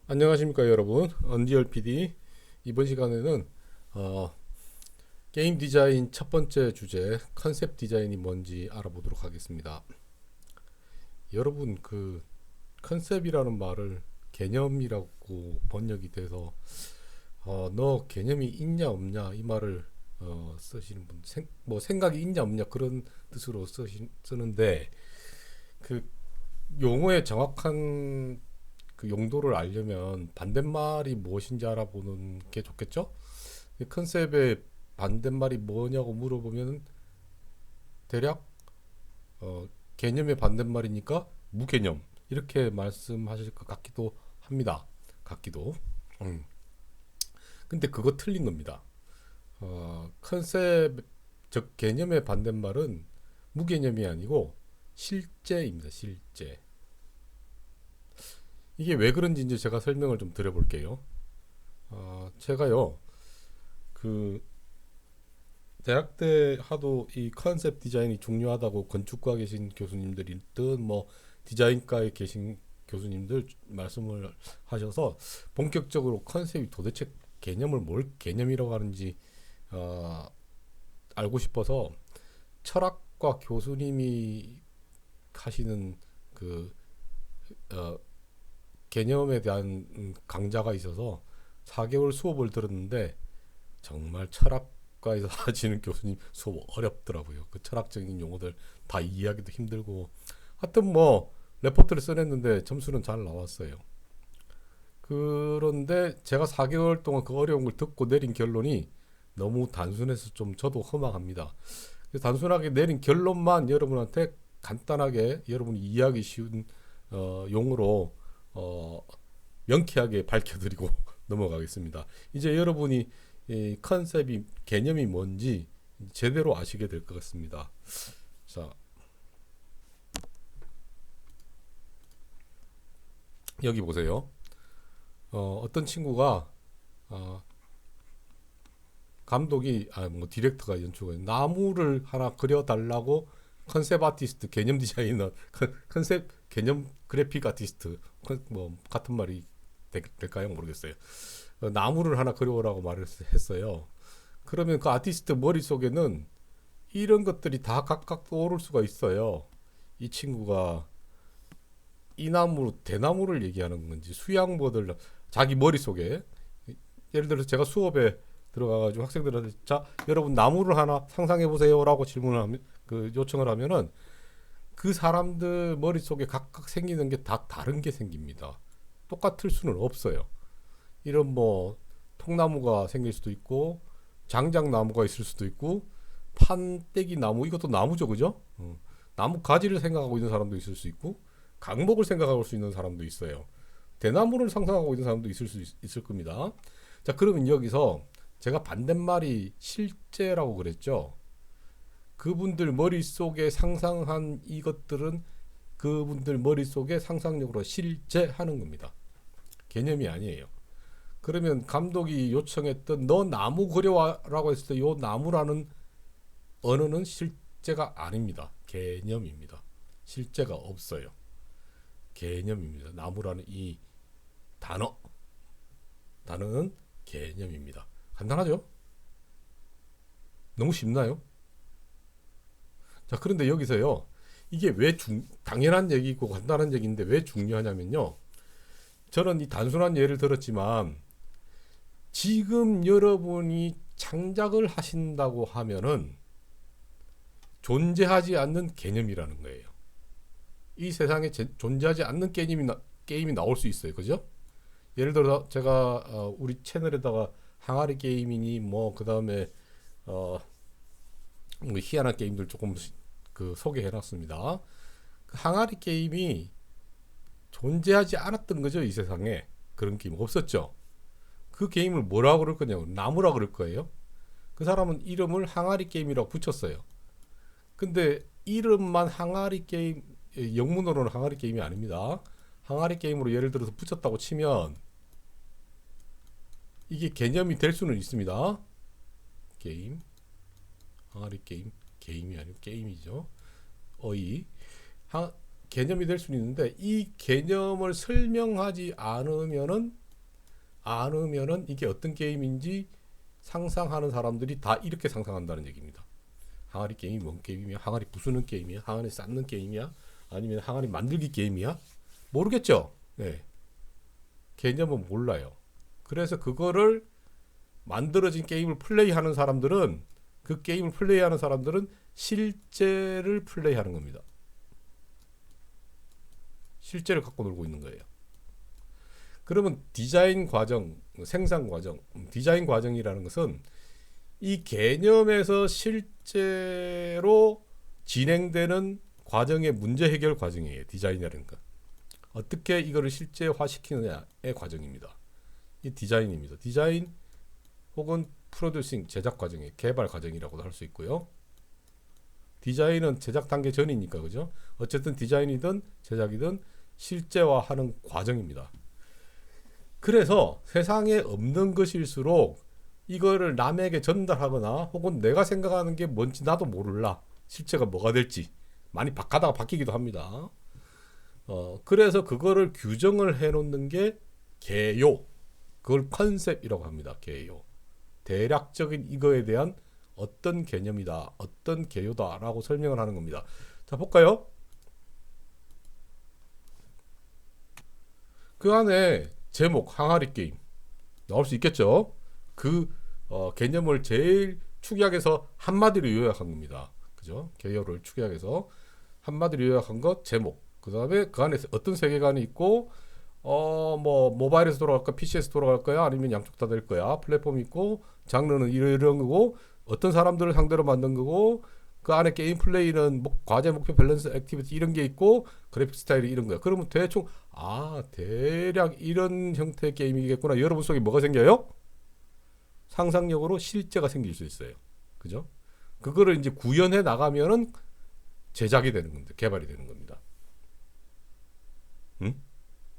안녕하십니까 여러분, 언디얼 PD. 이번 시간에는 게임 디자인 첫 번째 주제 컨셉 디자인이 뭔지 알아보도록 하겠습니다. 여러분, 그 컨셉이라는 말을 개념이라고 번역이 돼서 너 개념이 있냐 없냐 이 말을 쓰시는 분, 뭐 생각이 있냐 없냐 그런 뜻으로 쓰는데, 그 용어의 정확한 그 용도를 알려면 반대말이 무엇인지 알아보는 게 좋겠죠? 이 컨셉의 반대말이 뭐냐고 물어보면 대략 어, 개념의 반대말이니까 무개념 이렇게 말씀하실 것 같기도 합니다. 같기도. 음. 근데 그거 틀린 겁니다. 컨셉 즉 개념의 반대말은 무개념이 아니고 실제입니다. 실제. 이게 왜 그런지 이제 제가 설명을 좀 드려볼게요. 제가요, 그 대학 때 하도 이 컨셉 디자인이 중요하다고 건축과 계신 교수님들이든 뭐 디자인과에 계신 교수님들 말씀을 하셔서 본격적으로 컨셉이 도대체 개념을 뭘 개념이라고 하는지 어, 알고 싶어서 철학과 교수님이 하시는 그 어, 개념에 대한 강좌가 있어서 4개월 수업을 들었는데 정말 철학과에서 하시는 교수님 수업 어렵더라고요. 그 철학적인 용어들 다 이해하기도 힘들고 하여튼 뭐 레포트를 써냈는데 점수는 잘 나왔어요. 그런데 제가 4개월 동안 그 어려운 걸 듣고 내린 결론이 너무 단순해서 좀 저도 허망합니다. 그래서 단순하게 내린 결론만 여러분한테 간단하게 여러분이 이해하기 쉬운 용어로 어, 명쾌하게 밝혀드리고 넘어가겠습니다. 이제 여러분이 이 컨셉이 개념이 뭔지 제대로 아시게 될 것 같습니다. 자, 여기 보세요. 어떤 친구가 어, 감독이 뭐 디렉터가 연출가 나무를 하나 그려달라고 컨셉 아티스트 개념 디자이너 컨셉 개념 그래픽 아티스트 뭐 같은 말이 될까요 모르겠어요. 나무를 하나 그려오라고 말을 했어요. 그러면 그 아티스트 머릿속에는 이런 것들이 다 각각 떠오를 수가 있어요. 이 친구가 이 나무 대나무를 얘기하는 건지 수양버들 자기 머릿속에, 예를 들어서 제가 수업에 들어가가지고 학생들한테 자 여러분 나무를 하나 상상해 보세요라고 질문을 하면 그 요청을 하면은 그 사람들 머릿속에 각각 생기는 게 다 다른 게 생깁니다. 똑같을 수는 없어요. 이런 뭐 통나무가 생길 수도 있고 장작나무가 있을 수도 있고 판때기 나무 이것도 나무죠, 그죠? 나무 가지를 생각하고 있는 사람도 있을 수 있고 강목을 생각하고 수 있는 사람도 있어요. 대나무를 상상하고 있는 사람도 있을 겁니다. 자, 그러면 여기서 제가 반대말이 실제라고 그랬죠. 그분들 머릿속에 상상한 이것들은 그분들 머릿속에 상상력으로 실제하는 겁니다. 개념이 아니에요. 그러면 감독이 요청했던 너 나무 그려와라고 했을 때 요 나무라는 언어는 실제가 아닙니다. 개념입니다. 실제가 없어요. 개념입니다. 나무라는 이 단어는 개념입니다. 간단하죠? 너무 쉽나요? 자, 그런데 여기서요. 이게 왜 당연한 얘기고 간단한 얘기인데 왜 중요하냐면요. 저는 이 단순한 예를 들었지만 지금 여러분이 창작을 하신다고 하면은 존재하지 않는 개념이라는 거예요. 이 세상에 존재하지 않는 게임이 나올 수 있어요. 그죠? 예를 들어 제가 우리 채널에다가 항아리 게임이니 뭐 그다음에 뭐 희한한 게임들 조금 그 소개해놨습니다. 그 항아리 게임이 존재하지 않았던 거죠. 이 세상에 그런 게임 없었죠. 그 게임을 뭐라고 그럴 거냐고 나무라 그럴 거예요. 그 사람은 이름을 항아리 게임이라고 붙였어요. 근데 이름만 항아리 게임, 영문으로는 항아리 게임이 아닙니다. 항아리 게임으로 예를 들어서 붙였다고 치면 이게 개념이 될 수는 있습니다. 게임, 항아리 게임, 게임이 아니고 게임이죠. 어이, 개념이 될 수는 있는데 이 개념을 설명하지 않으면은 이게 어떤 게임인지 상상하는 사람들이 다 이렇게 상상한다는 얘기입니다. 항아리 게임이 뭔 게임이야? 항아리 부수는 게임이야? 항아리 쌓는 게임이야? 아니면 항아리 만들기 게임이야? 모르겠죠. 네. 개념은 몰라요. 그래서 그거를 만들어진 게임을 플레이하는 사람들은 그 게임을 플레이하는 사람들은 실제를 플레이하는 겁니다. 실제를 갖고 놀고 있는 거예요. 그러면 디자인 과정, 생산 과정, 디자인 과정이라는 것은 이 개념에서 실제로 진행되는 과정의 문제 해결 과정이에요. 디자인이라는 건. 어떻게 이거를 실제화시키느냐의 과정입니다. 이 디자인입니다. 디자인 혹은 프로듀싱, 제작 과정의 개발 과정이라고도 할 수 있고요. 디자인은 제작 단계 전이니까 그죠? 어쨌든 디자인이든 제작이든 실제화하는 과정입니다. 그래서 세상에 없는 것일수록 이거를 남에게 전달하거나 혹은 내가 생각하는 게 뭔지 나도 모를라. 실제가 뭐가 될지 많이 가다가 바뀌기도 합니다. 그래서 그거를 규정을 해놓는 게 개요. 그걸 컨셉이라고 합니다. 개요. 대략적인 이거에 대한 어떤 개념이다, 어떤 개요다라고 설명을 하는 겁니다. 자, 볼까요? 그 안에 제목, 항아리 게임 나올 수 있겠죠? 그 개념을 제일 축약해서 한마디로 요약한 겁니다. 그죠? 개요를 축약해서 한마디로 요약한 것, 제목. 그 다음에 그 안에 어떤 세계관이 있고, 뭐 모바일에서 돌아갈까, PC에서 돌아갈까요? 아니면 양쪽 다 될 거야? 플랫폼이 있고, 장르는 이런 거고, 어떤 사람들을 상대로 만든 거고, 그 안에 게임 플레이는 과제, 목표, 밸런스, 액티비티 이런 게 있고, 그래픽 스타일이 이런 거야. 그러면 대충 대략 이런 형태의 게임이겠구나. 여러분 속에 뭐가 생겨요? 상상력으로 실제가 생길 수 있어요. 그죠? 그거를 이제 구현해 나가면은 제작이 되는 겁니다. 개발이 되는 겁니다.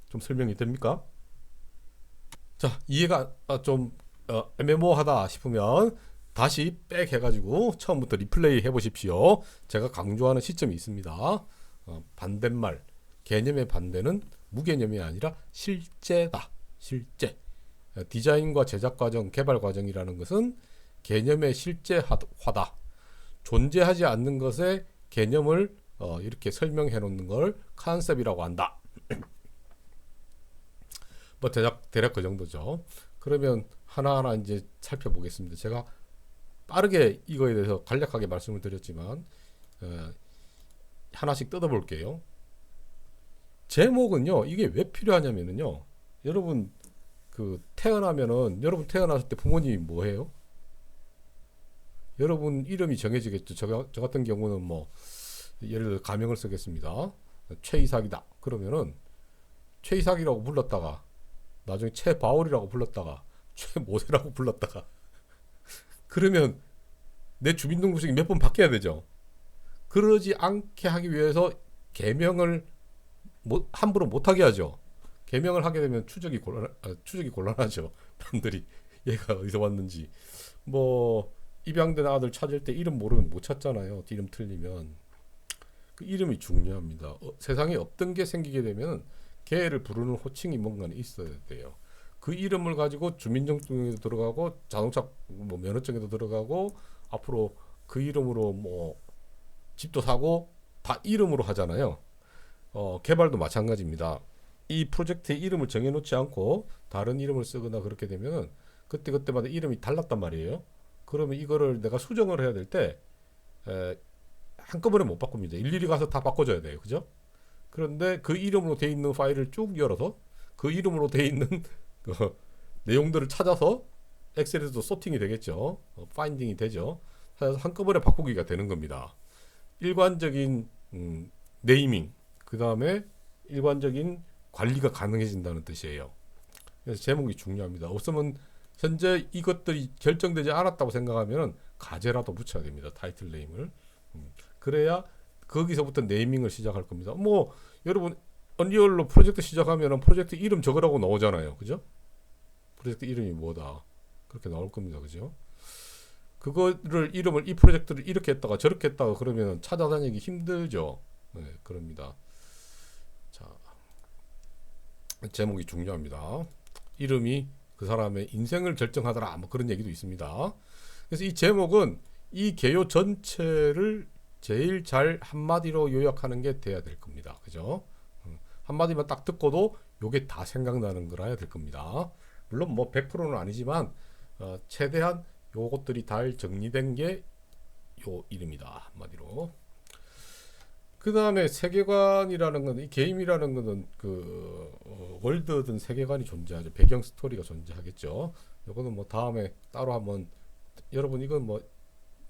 좀 설명이 됩니까? 자, 이해가 좀 애매모호하다 싶으면 다시 백 해가지고 처음부터 리플레이 해보십시오. 제가 강조하는 시점이 있습니다. 반대말, 개념의 반대는 무개념이 아니라 실제다. 실제. 디자인과 제작 과정, 개발 과정이라는 것은 개념의 실제화다. 존재하지 않는 것의 개념을 이렇게 설명해 놓는 걸 컨셉이라고 한다. 뭐 대략 그 정도죠. 그러면 하나하나 이제 살펴보겠습니다. 제가 빠르게 이거에 대해서 간략하게 말씀을 드렸지만 하나씩 뜯어볼게요. 제목은요, 이게 왜 필요하냐면요, 여러분 태어나면은 여러분 태어났을 때 부모님이 뭐 해요? 여러분 이름이 정해지겠죠. 저 같은 경우는 뭐 예를 들어 가명을 쓰겠습니다. 최이삭이다. 그러면은 최이삭이라고 불렀다가 나중에 최바울이라고 불렀다가 최모세라고 불렀다가 그러면 내 주민등록증이 몇 번 바뀌어야 되죠. 그러지 않게 하기 위해서 개명을 함부로 못하게 하죠. 개명을 하게 되면 추적이 곤란하죠. 남들이 얘가 어디서 왔는지. 뭐 입양된 아들 찾을 때 이름 모르면 못 찾잖아요. 이름 틀리면. 그 이름이 중요합니다. 세상에 없던 게 생기게 되면 걔를 부르는 호칭이 뭔가 있어야 돼요. 그 이름을 가지고 주민등록증에도 들어가고 자동차 뭐 면허증에도 들어가고 앞으로 그 이름으로 뭐 집도 사고 다 이름으로 하잖아요. 개발도 마찬가지입니다. 이 프로젝트의 이름을 정해놓지 않고 다른 이름을 쓰거나 그렇게 되면은 그때마다 이름이 달랐단 말이에요. 그러면 이거를 내가 수정을 해야 될 때 한꺼번에 못 바꿉니다. 일일이 가서 다 바꿔줘야 돼요. 그죠? 그런데 그 이름으로 돼 있는 파일을 쭉 열어서 그 이름으로 돼 있는 그 내용들을 찾아서 엑셀에서도 소팅이 되겠죠. 파인딩이 되죠. 찾아서 한꺼번에 바꾸기가 되는 겁니다. 일관적인 네이밍, 그 다음에 일관적인 관리가 가능해진다는 뜻이에요. 그래서 제목이 중요합니다. 없으면 현재 이것들이 결정되지 않았다고 생각하면 가제라도 붙여야 됩니다. 타이틀 네임을. 그래야 거기서부터 네이밍을 시작할 겁니다. 뭐 여러분 언리얼로 프로젝트 시작하면 프로젝트 이름 적으라고 나오잖아요. 그죠? 프로젝트 이름이 뭐다. 그렇게 나올 겁니다. 그죠? 그거를 이 프로젝트를 이렇게 했다가 저렇게 했다가 그러면 찾아다니기 힘들죠. 네, 그럽니다. 제목이 중요합니다. 이름이 그 사람의 인생을 결정하더라. 뭐 그런 얘기도 있습니다. 그래서 이 제목은 이 개요 전체를 제일 잘 한마디로 요약하는 게 돼야 될 겁니다. 그죠? 한마디만 딱 듣고도 요게 다 생각나는 거라야 될 겁니다. 물론 뭐 100%는 아니지만 최대한 요것들이 잘 정리된 게 요 이름이다. 한마디로. 그 다음에 세계관이라는 건, 이 게임이라는 거는 그 월드든 세계관이 존재하죠. 배경 스토리가 존재하겠죠. 요거는 뭐 다음에 따로 한번, 여러분 이건 뭐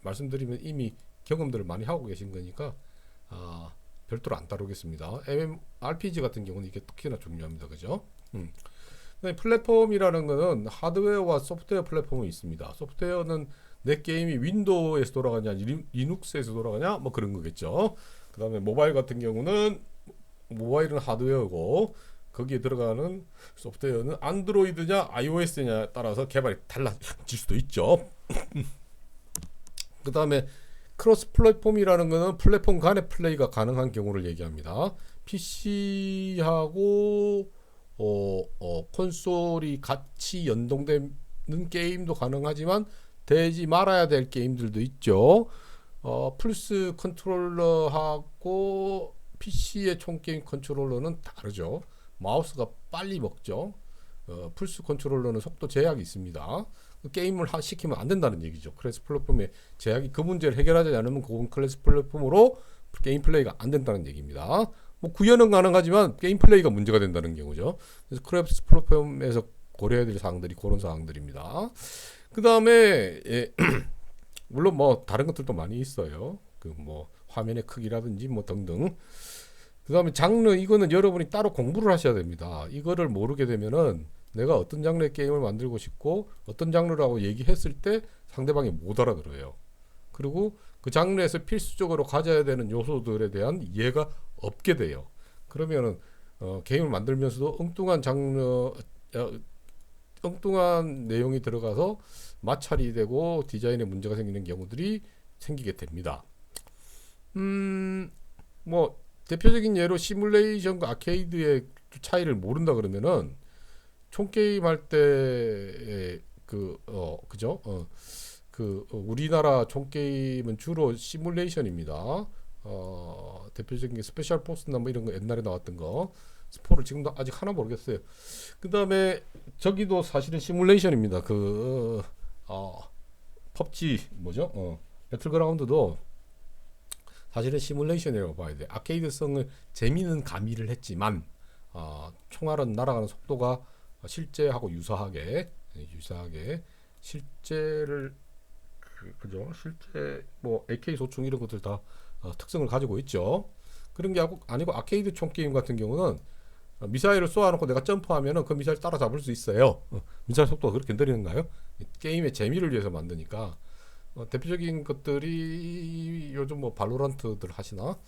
말씀드리면 이미 경험들을 많이 하고 계신 거니까 별도로 안 다루겠습니다. MMORPG 같은 경우는 이게 특히나 중요합니다. 그죠? 플랫폼이라는 거는 하드웨어와 소프트웨어 플랫폼이 있습니다. 소프트웨어는 내 게임이 윈도우에서 돌아가냐 리눅스에서 돌아가냐 뭐 그런 거겠죠. 그 다음에 모바일 같은 경우는 모바일은 하드웨어고 거기에 들어가는 소프트웨어는 안드로이드냐 iOS냐에 따라서 개발이 달라질 수도 있죠. 그 다음에 크로스 플랫폼이라는 것은 플랫폼 간의 플레이가 가능한 경우를 얘기합니다. PC하고 콘솔이 같이 연동되는 게임도 가능하지만 되지 말아야 될 게임들도 있죠. 플스 컨트롤러하고 PC의 총게임 컨트롤러는 다르죠. 마우스가 빨리 먹죠. 플스 컨트롤러는 속도 제약이 있습니다. 게임을 시키면 안 된다는 얘기죠. 클래스 플랫폼의 제약이, 그 문제를 해결하지 않으면 그건 클래스 플랫폼으로 게임 플레이가 안 된다는 얘기입니다. 뭐 구현은 가능하지만 게임 플레이가 문제가 된다는 경우죠. 그래서 클래스 플랫폼에서 고려해야 될 사항들이 그런 사항들입니다. 그 다음에 물론 뭐 다른 것들도 많이 있어요. 그 뭐 화면의 크기라든지 뭐 등등. 그 다음에 장르, 이거는 여러분이 따로 공부를 하셔야 됩니다. 이거를 모르게 되면은 내가 어떤 장르의 게임을 만들고 싶고 어떤 장르라고 얘기했을 때 상대방이 못 알아들어요. 그리고 그 장르에서 필수적으로 가져야 되는 요소들에 대한 이해가 없게 돼요. 그러면은 게임을 만들면서도 엉뚱한 장르, 엉뚱한 내용이 들어가서 마찰이 되고 디자인에 문제가 생기는 경우들이 생기게 됩니다. 뭐 대표적인 예로 시뮬레이션과 아케이드의 차이를 모른다 그러면은 총 게임 할 때 그죠? 우리나라 총 게임은 주로 시뮬레이션입니다. 대표적인 게 스페셜 포스나 뭐 이런 거 옛날에 나왔던 거. 스포를 지금도 아직 하나 모르겠어요. 그 다음에 저기도 사실은 시뮬레이션입니다. 펍지 뭐죠? 배틀그라운드도 사실은 시뮬레이션이라고 봐야 돼. 아케이드성을 재미는 가미를 했지만 총알은 날아가는 속도가 실제하고 유사하게 실제를 그죠? 실제 뭐 AK 소총 이런 것들 다 특성을 가지고 있죠. 그런 게 아니고 아케이드 총 게임 같은 경우는 미사일을 쏘아놓고 내가 점프하면은 그 미사일 따라잡을 수 있어요. 미사일 속도가 그렇게 느리는가요? 게임의 재미를 위해서 만드니까. 대표적인 것들이 요즘 뭐 발로란트들 하시나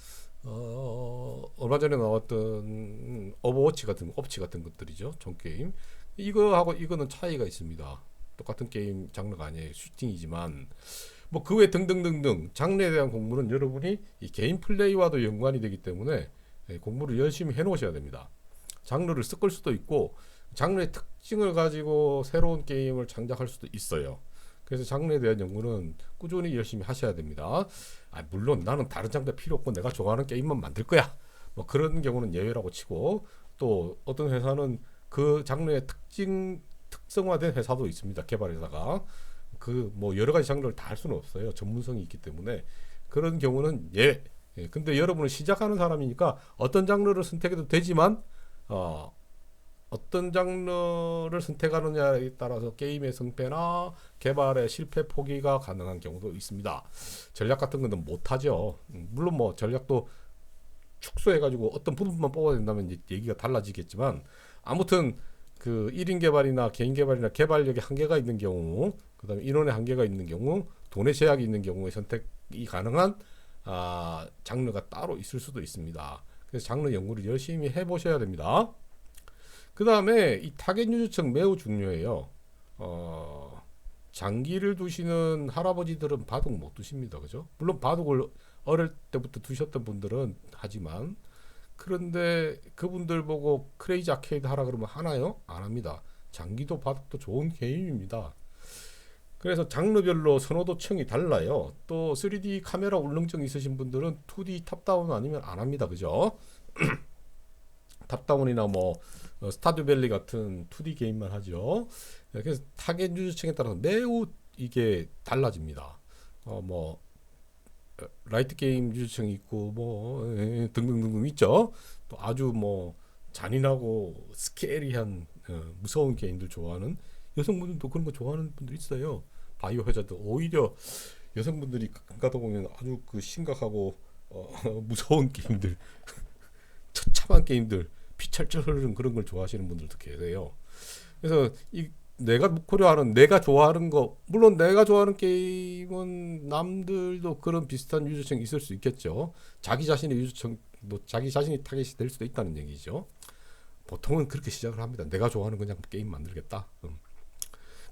얼마 전에 나왔던 오버워치 같은 업치 같은 것들이죠. 총 게임. 이거하고 이거는 차이가 있습니다. 똑같은 게임 장르가 아니에요. 슈팅이지만 뭐 그 외 등등등등 장르에 대한 공부는 여러분이 이 개인 플레이와도 연관이 되기 때문에 공부를 열심히 해 놓으셔야 됩니다. 장르를 섞을 수도 있고 장르의 특징을 가지고 새로운 게임을 창작할 수도 있어요. 그래서 장르에 대한 연구는 꾸준히 열심히 하셔야 됩니다. 물론 나는 다른 장르 필요 없고 내가 좋아하는 게임만 만들 거야. 뭐 그런 경우는 예외라고 치고, 또 어떤 회사는 그 장르의 특성화된 회사도 있습니다. 개발회사가. 그 뭐 여러 가지 장르를 다 할 수는 없어요. 전문성이 있기 때문에. 그런 경우는 근데 여러분은 시작하는 사람이니까 어떤 장르를 선택해도 되지만 어떤 장르를 선택하느냐에 따라서 게임의 성패나 개발의 실패 포기가 가능한 경우도 있습니다. 전략 같은 거는 못하죠. 물론 뭐 전략도 축소해가지고 어떤 부분만 뽑아야 된다면 이제 얘기가 달라지겠지만, 아무튼 그 1인 개발이나 개인 개발이나 개발력에 한계가 있는 경우, 그 다음에 인원의 한계가 있는 경우, 돈의 제약이 있는 경우에 선택이 가능한 장르가 따로 있을 수도 있습니다. 그래서 장르 연구를 열심히 해보셔야 됩니다. 그 다음에 이 타겟 유저층 매우 중요해요. 장기를 두시는 할아버지들은 바둑 못 두십니다. 그죠? 물론 바둑을 어릴 때부터 두셨던 분들은 하지만 그런데 그분들 보고 크레이지 아케이드 하라 그러면 하나요? 안 합니다. 장기도 바닥도 좋은 게임입니다. 그래서 장르별로 선호도층이 달라요. 또 3D 카메라 울렁증 있으신 분들은 2D 탑다운 아니면 안 합니다. 그죠? 탑다운이나 뭐 스타듀밸리 같은 2D 게임만 하죠. 그래서 타겟 유저층에 따라서 매우 이게 달라집니다. 뭐 라이트 게임 유저층이 있고 뭐 등등등등 있죠. 또 아주 뭐 잔인하고 스케리한 무서운 게임들 좋아하는 여성분들도 그런 거 좋아하는 분들 있어요. 바이오 회자도 오히려 여성분들이 가다 보면 아주 그 심각하고 무서운 게임들, 처참한 게임들, 피철철 흐르는 그런 걸 좋아하시는 분들도 계세요. 그래서 이 내가 좋아하는 거, 물론 내가 좋아하는 게임은 남들도 그런 비슷한 유저층이 있을 수 있겠죠. 자기 자신의 유저층, 뭐 자기 자신이 타겟이 될 수도 있다는 얘기죠. 보통은 그렇게 시작을 합니다. 내가 좋아하는 그냥 게임 만들겠다.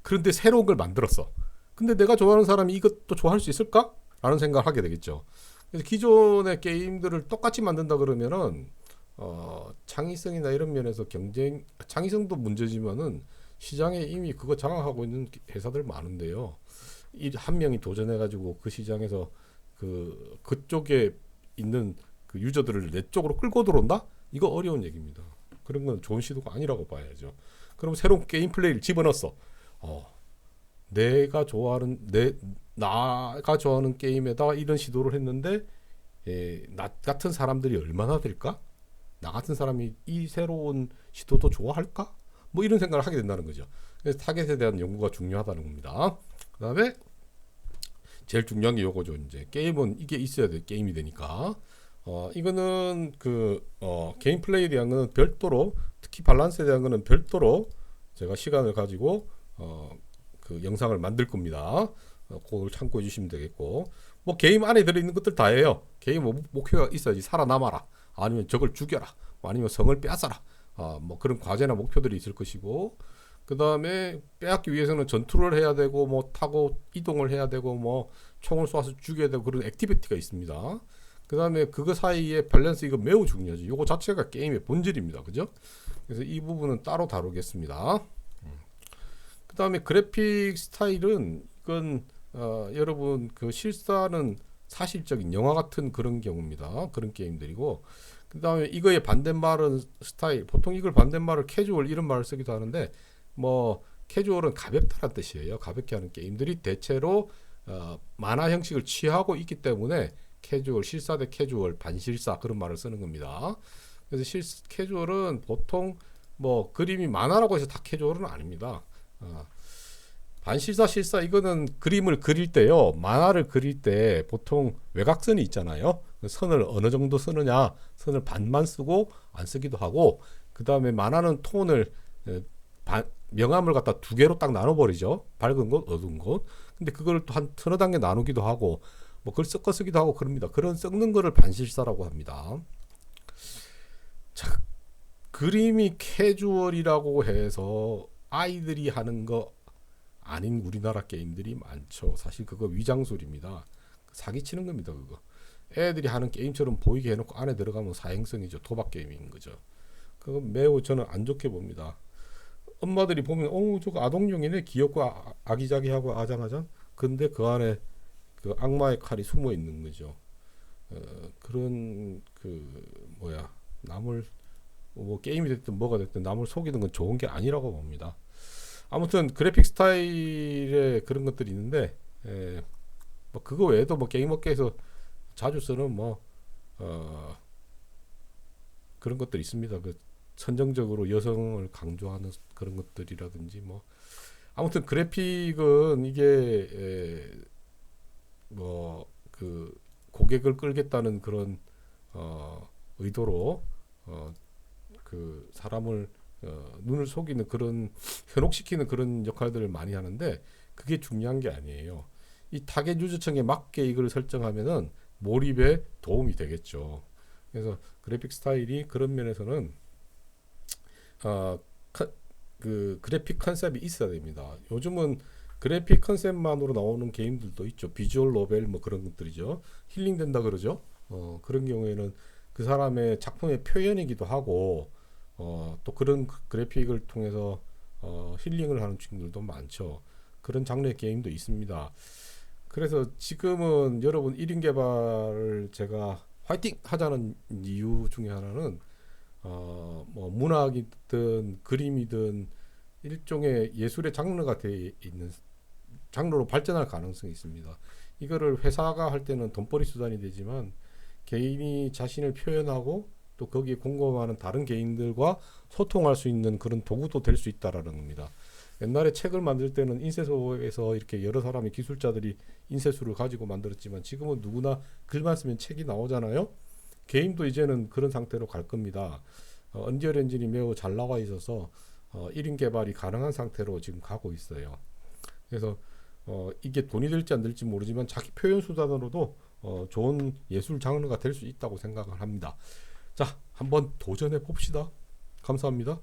그런데 새로운 걸 만들었어. 근데 내가 좋아하는 사람이 이것도 좋아할 수 있을까? 라는 생각을 하게 되겠죠. 그래서 기존의 게임들을 똑같이 만든다 그러면은 창의성이나 이런 면에서 창의성도 문제지만은 시장에 이미 그거 장악하고 있는 회사들 많은데요. 한 명이 도전해가지고 그 시장에서 그쪽에 있는 그 유저들을 내 쪽으로 끌고 들어온다? 이거 어려운 얘기입니다. 그런 건 좋은 시도가 아니라고 봐야죠. 그럼 새로운 게임 플레이를 집어넣었어. 나가 좋아하는 게임에다가 이런 시도를 했는데 나 같은 사람들이 얼마나 될까? 나 같은 사람이 이 새로운 시도도 좋아할까? 뭐 이런 생각을 하게 된다는 거죠. 그래서 타겟에 대한 연구가 중요하다는 겁니다. 그 다음에 제일 중요한 게 요거죠. 이제 게임은 이게 있어야 돼. 게임이 되니까. 이거는 게임 플레이에 대한 거는 별도로, 특히 밸런스에 대한 거는 별도로 제가 시간을 가지고 그 영상을 만들 겁니다. 그걸 참고해 주시면 되겠고, 뭐 게임 안에 들어있는 것들 다예요. 게임 목표가 있어야지. 살아남아라, 아니면 적을 죽여라, 아니면 성을 빼앗아라, 뭐 그런 과제나 목표들이 있을 것이고, 그 다음에 빼앗기 위해서는 전투를 해야 되고, 뭐 타고 이동을 해야 되고, 뭐 총을 쏴서 죽여야 되고, 그런 액티비티가 있습니다. 그 다음에 그거 사이에 밸런스, 이거 매우 중요하죠. 이거 자체가 게임의 본질입니다. 그죠? 그래서 이 부분은 따로 다루겠습니다. 그 다음에 그래픽 스타일은 이건 여러분 그 실사는 사실적인 영화 같은 그런 경우입니다. 그런 게임들이고, 그 다음에 이거의 반대말은 스타일, 보통 이걸 반대말을 캐주얼 이런 말을 쓰기도 하는데, 뭐 캐주얼은 가볍다는 뜻이에요. 가볍게 하는 게임들이 대체로 만화 형식을 취하고 있기 때문에 캐주얼, 실사 대 캐주얼, 반실사, 그런 말을 쓰는 겁니다. 그래서 캐주얼은 보통 뭐 그림이 만화라고 해서 다 캐주얼은 아닙니다. 반실사, 실사, 이거는 그림을 그릴 때요, 만화를 그릴 때 보통 외곽선이 있잖아요. 선을 어느 정도 쓰느냐, 선을 반만 쓰고 안 쓰기도 하고, 그 다음에 만화는 톤을 명암을 갖다 두 개로 딱 나눠버리죠. 밝은 곳, 어두운 곳. 근데 그걸 또 한 서너 단계 나누기도 하고, 뭐 그걸 섞어 쓰기도 하고 그럽니다. 그런 섞는 거를 반실사라고 합니다. 자, 그림이 캐주얼이라고 해서 아이들이 하는 거 아닌 우리나라 게임들이 많죠. 사실 그거 위장술입니다. 사기치는 겁니다. 그거 애들이 하는 게임처럼 보이게 해놓고 안에 들어가면 사행성이죠. 도박 게임인 거죠. 그거 매우 저는 안 좋게 봅니다. 엄마들이 보면 저거 아동용이네, 귀엽고 아기자기하고 아장아장. 근데 그 안에 그 악마의 칼이 숨어 있는 거죠. 그런 남을 뭐 게임이 됐든 뭐가 됐든 남을 속이는 건 좋은 게 아니라고 봅니다. 아무튼 그래픽 스타일의 그런 것들이 있는데, 뭐 그거 외에도 뭐 게임 업계에서 자주 쓰는 뭐 그런 것들이 있습니다. 그 선정적으로 여성을 강조하는 그런 것들이라든지 뭐, 아무튼 그래픽은 이게 뭐 그 고객을 끌겠다는 그런 의도로 그 사람을 눈을 속이는, 그런 현혹시키는 그런 역할들을 많이 하는데, 그게 중요한 게 아니에요. 이 타겟 유저층에 맞게 이걸 설정하면은 몰입에 도움이 되겠죠. 그래서 그래픽 스타일이 그런 면에서는 그 그래픽 컨셉이 있어야 됩니다. 요즘은 그래픽 컨셉만으로 나오는 게임들도 있죠. 비주얼 노벨 뭐 그런 것들이죠. 힐링 된다 그러죠. 그런 경우에는 그 사람의 작품의 표현이기도 하고 또 그런 그래픽을 통해서 힐링을 하는 친구들도 많죠. 그런 장르의 게임도 있습니다. 그래서 지금은 여러분 1인 개발을 제가 화이팅 하자는 이유 중에 하나는 뭐 문학이든 그림이든 일종의 예술의 장르가 돼 있는 장르로 발전할 가능성이 있습니다. 이거를 회사가 할 때는 돈벌이 수단이 되지만 개인이 자신을 표현하고 또 거기에 공감하는 다른 개인들과 소통할 수 있는 그런 도구도 될 수 있다라는 겁니다. 옛날에 책을 만들 때는 인쇄소에서 이렇게 여러 사람의 기술자들이 인쇄술을 가지고 만들었지만 지금은 누구나 글만 쓰면 책이 나오잖아요. 게임도 이제는 그런 상태로 갈 겁니다. 언리얼 엔진이 매우 잘 나와 있어서 1인 개발이 가능한 상태로 지금 가고 있어요. 그래서 이게 돈이 될지 안 될지 모르지만 자기 표현 수단으로도 좋은 예술 장르가 될 수 있다고 생각을 합니다. 자, 한번 도전해 봅시다. 감사합니다.